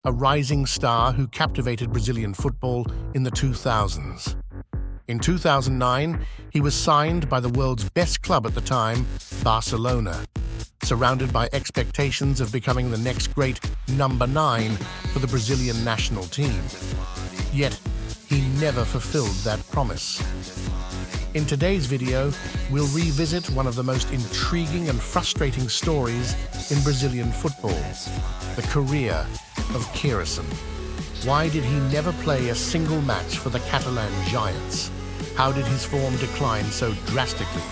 a rising star who captivated Brazilian football in the 2000s. In 2009, he was signed by the world's best club at the time, Barcelona, surrounded by expectations of becoming the next great number 9 for the Brazilian national team. Yet, he never fulfilled that promise. In today's video, we'll revisit one of the most intriguing and frustrating stories in Brazilian football, the career of Keirrison. Why did he never play a single match for the Catalan Giants? How did his form decline so drastically?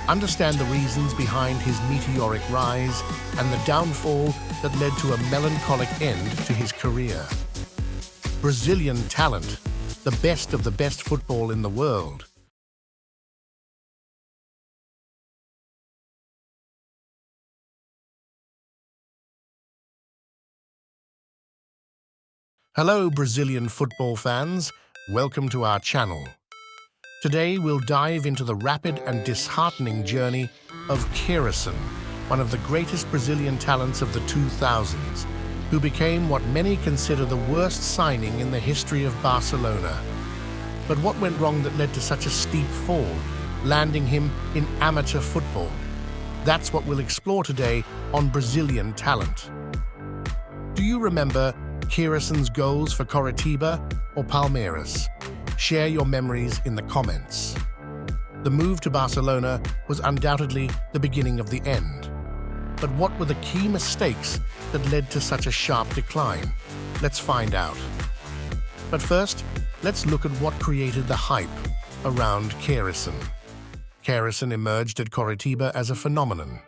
Understand the reasons behind his meteoric rise and the downfall that led to a melancholic end to his career. Brazilian talent, the best of the best football in the world. Hello, Brazilian football fans. Welcome to our channel. Today, we'll dive into the rapid and disheartening journey of Keirrison, one of the greatest Brazilian talents of the 2000s, who became what many consider the worst signing in the history of Barcelona. But what went wrong that led to such a steep fall, landing him in amateur football? That's what we'll explore today on Brazilian talent. Do you remember Keirrison's goals for Coritiba or Palmeiras? Share your memories in the comments. The move to Barcelona was undoubtedly the beginning of the end. But what were the key mistakes that led to such a sharp decline? Let's find out. But first, let's look at what created the hype around Keirrison. Keirrison emerged at Coritiba as a phenomenon.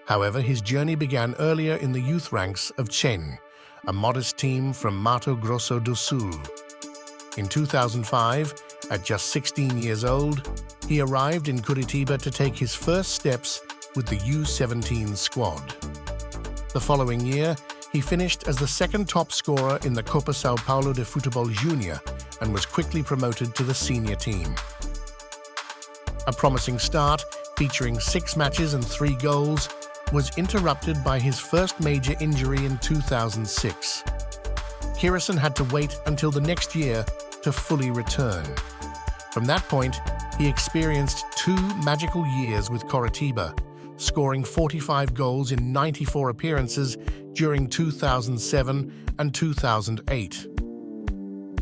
However, his journey began earlier in the youth ranks of Destined, a modest team from Mato Grosso do Sul. In 2005, at just 16 years old, he arrived in Coritiba to take his first steps with the U17 squad. The following year, he finished as the second top scorer in the Copa São Paulo de Futebol Júnior and was quickly promoted to the senior team. A promising start, featuring 6 matches and 3 goals, was interrupted by his first major injury in 2006. Keirrison had to wait until the next year to fully return. From that point, he experienced 2 magical years with Coritiba, scoring 45 goals in 94 appearances during 2007 and 2008.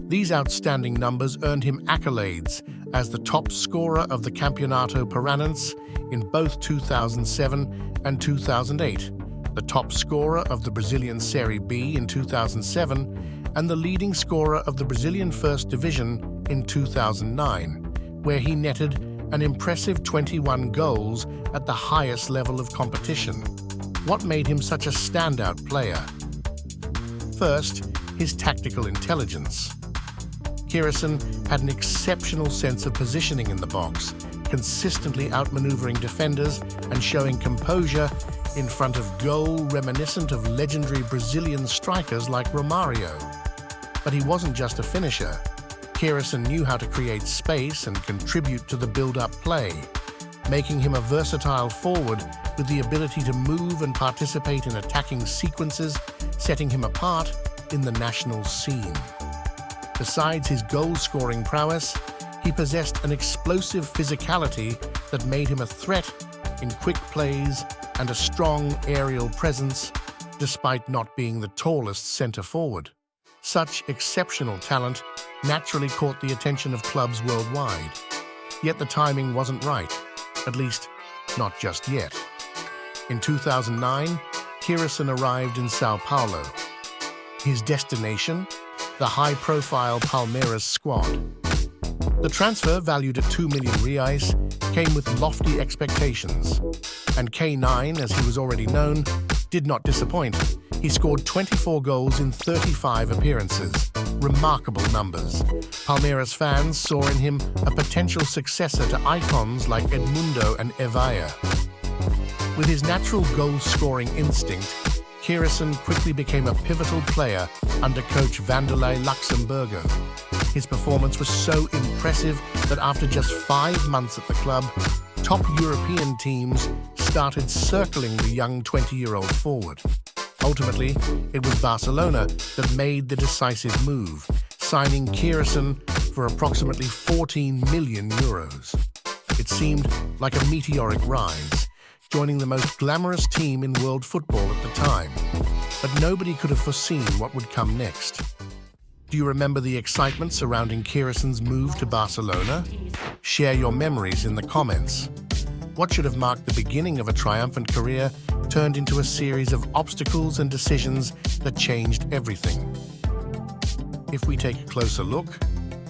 These outstanding numbers earned him accolades as the top scorer of the Campeonato Paranense in both 2007 and 2008, the top scorer of the Brazilian Série B in 2007, and the leading scorer of the Brazilian First Division in 2009, where he netted an impressive 21 goals at the highest level of competition. What made him such a standout player? First, his tactical intelligence. Keirrison had an exceptional sense of positioning in the box, consistently outmaneuvering defenders and showing composure in front of goal reminiscent of legendary Brazilian strikers like Romario. But he wasn't just a finisher. Keirrison knew how to create space and contribute to the build-up play, making him a versatile forward with the ability to move and participate in attacking sequences, setting him apart in the national scene. Besides his goal-scoring prowess, he possessed an explosive physicality that made him a threat in quick plays and a strong aerial presence, despite not being the tallest centre forward. Such exceptional talent naturally caught the attention of clubs worldwide. Yet the timing wasn't right, at least not just yet. In 2009, Keirrison arrived in São Paulo. His destination? The high-profile Palmeiras squad. The transfer, valued at 2 million reais, came with lofty expectations. And K9, as he was already known, did not disappoint. He scored 24 goals in 35 appearances. Remarkable numbers. Palmeiras fans saw in him a potential successor to icons like Edmundo and Evia. With his natural goal-scoring instinct, Keirrison quickly became a pivotal player under coach Vanderlei Luxemburgo. His performance was so impressive that after just 5 months at the club, top European teams started circling the young 20-year-old forward. Ultimately, it was Barcelona that made the decisive move, signing Keirrison for approximately 14 million euros. It seemed like a meteoric rise, joining the most glamorous team in world football at the time. But nobody could have foreseen what would come next. Do you remember the excitement surrounding Keirrison's move to Barcelona? Share your memories in the comments. What should have marked the beginning of a triumphant career turned into a series of obstacles and decisions that changed everything. If we take a closer look,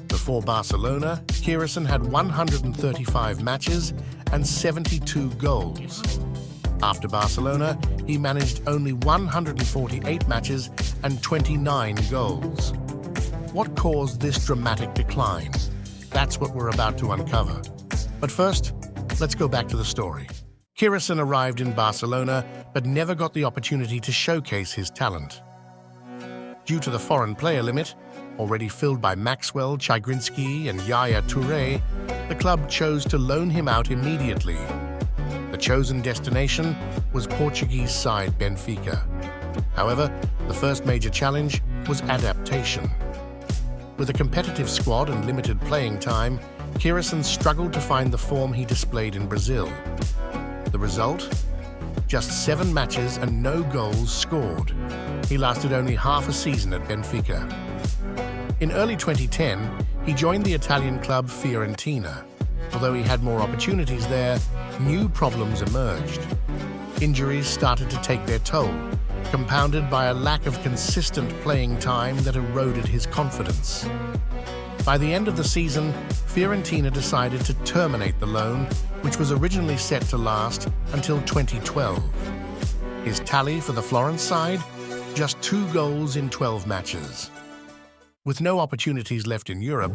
before Barcelona, Keirrison had 135 matches and 72 goals. After Barcelona, he managed only 148 matches and 29 goals. What caused this dramatic decline? That's what we're about to uncover. But first, let's go back to the story. Keirrison arrived in Barcelona but never got the opportunity to showcase his talent. Due to the foreign player limit, already filled by Maxwell, Chigrinsky and Yaya Touré, the club chose to loan him out immediately. The chosen destination was Portuguese side Benfica. However, the first major challenge was adaptation. With a competitive squad and limited playing time, Keirrison struggled to find the form he displayed in Brazil. The result? Just 7 matches and no goals scored. He lasted only half a season at Benfica. In early 2010, he joined the Italian club Fiorentina. Although he had more opportunities there, new problems emerged. Injuries started to take their toll, compounded by a lack of consistent playing time that eroded his confidence. By the end of the season, Fiorentina decided to terminate the loan, which was originally set to last until 2012. His tally for the Florence side? Just 2 goals in 12 matches. With no opportunities left in Europe,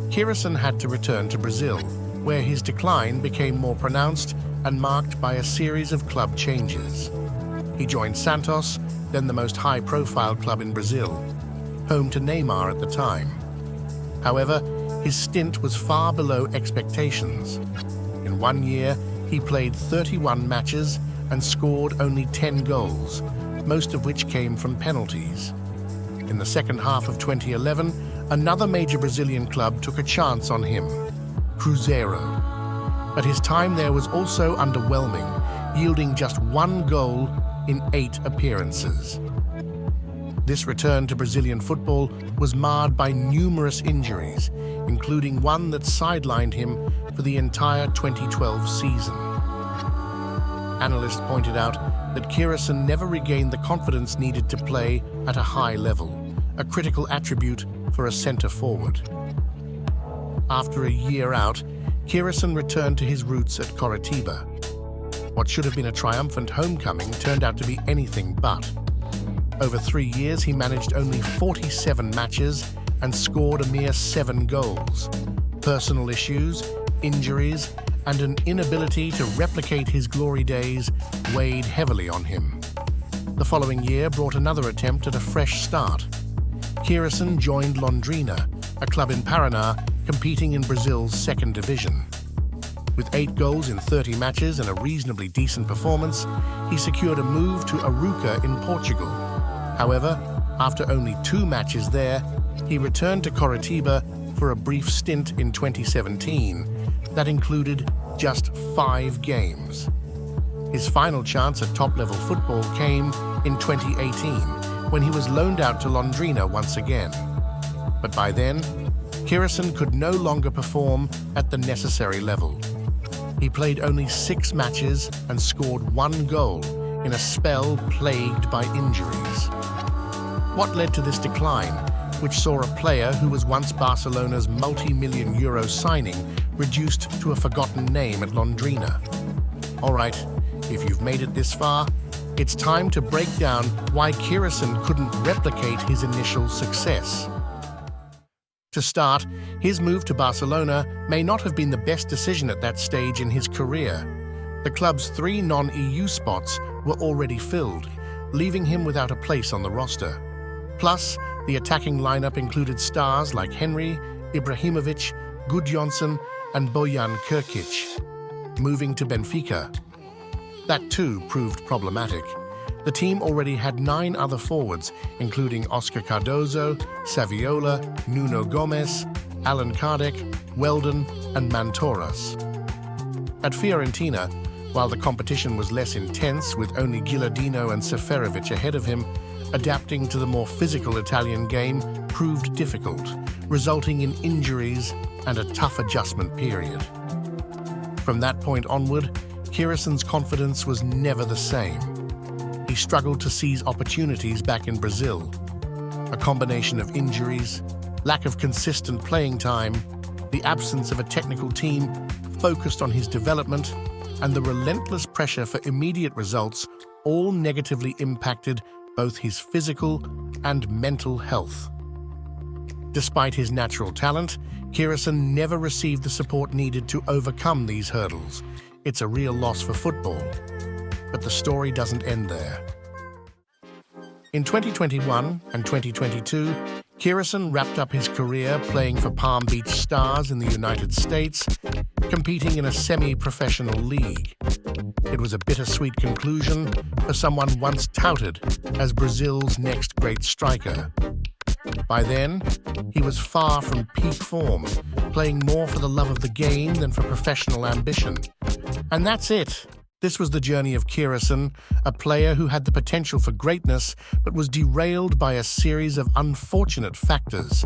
Keirrison had to return to Brazil, where his decline became more pronounced and marked by a series of club changes. He joined Santos, then the most high-profile club in Brazil, home to Neymar at the time. However, his stint was far below expectations. In 1 year, he played 31 matches and scored only 10 goals, most of which came from penalties. In the second half of 2011, another major Brazilian club took a chance on him, Cruzeiro. But his time there was also underwhelming, yielding just 1 goal in 8 appearances. This return to Brazilian football was marred by numerous injuries, including one that sidelined him for the entire 2012 season. Analysts pointed out that Keirrison never regained the confidence needed to play at a high level, a critical attribute for a centre-forward. After a year out, Keirrison returned to his roots at Coritiba. What should have been a triumphant homecoming turned out to be anything but. Over 3 years, he managed only 47 matches and scored a mere 7 goals. Personal issues, injuries, and an inability to replicate his glory days weighed heavily on him. The following year brought another attempt at a fresh start. Keirrison joined Londrina, a club in Paraná competing in Brazil's 2nd division. With 8 goals in 30 matches and a reasonably decent performance, he secured a move to Arouca in Portugal. However, after only 2 matches there, he returned to Coritiba for a brief stint in 2017 that included just 5 games. His final chance at top-level football came in 2018, when he was loaned out to Londrina once again. But by then, Keirrison could no longer perform at the necessary level. He played only 6 matches and scored 1 goal in a spell plagued by injuries. What led to this decline, which saw a player who was once Barcelona's multi-million euro signing reduced to a forgotten name at Londrina? All right, if you've made it this far, it's time to break down why Keirrison couldn't replicate his initial success. To start, his move to Barcelona may not have been the best decision at that stage in his career. The club's 3 non-EU spots were already filled, leaving him without a place on the roster. Plus, the attacking lineup included stars like Henry, Ibrahimovic, Gudjonsson, and Bojan Krkić. Moving to Benfica, that too proved problematic. The team already had 9 other forwards, including Oscar Cardozo, Saviola, Nuno Gomes, Alan Kardec, Weldon, and Mantoras. At Fiorentina, while the competition was less intense with only Gilardino and Seferovic ahead of him, adapting to the more physical Italian game proved difficult, resulting in injuries and a tough adjustment period. From that point onward, Keirrison's confidence was never the same. He struggled to seize opportunities back in Brazil. A combination of injuries, lack of consistent playing time, the absence of a technical team focused on his development, and the relentless pressure for immediate results all negatively impacted both his physical and mental health. Despite his natural talent, Keirrison never received the support needed to overcome these hurdles. It's a real loss for football. But the story doesn't end there. In 2021 and 2022, Keirrison wrapped up his career playing for Palm Beach Stars in the United States, competing in a semi-professional league. It was a bittersweet conclusion for someone once touted as Brazil's next great striker. By then, he was far from peak form, playing more for the love of the game than for professional ambition. And that's it. This was the journey of Keirrison, a player who had the potential for greatness but was derailed by a series of unfortunate factors.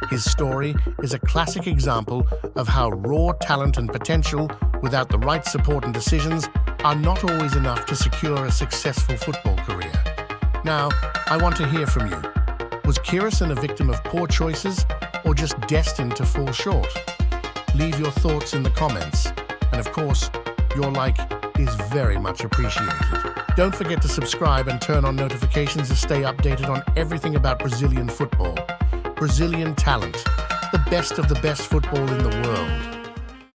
His story is a classic example of how raw talent and potential, without the right support and decisions, are not always enough to secure a successful football career. Now, I want to hear from you. Was Keirrison a victim of poor choices or just destined to fall short? Leave your thoughts in the comments. And of course, your like is very much appreciated. Don't forget to subscribe and turn on notifications to stay updated on everything about Brazilian football. Brazilian talent, the best of the best football in the world.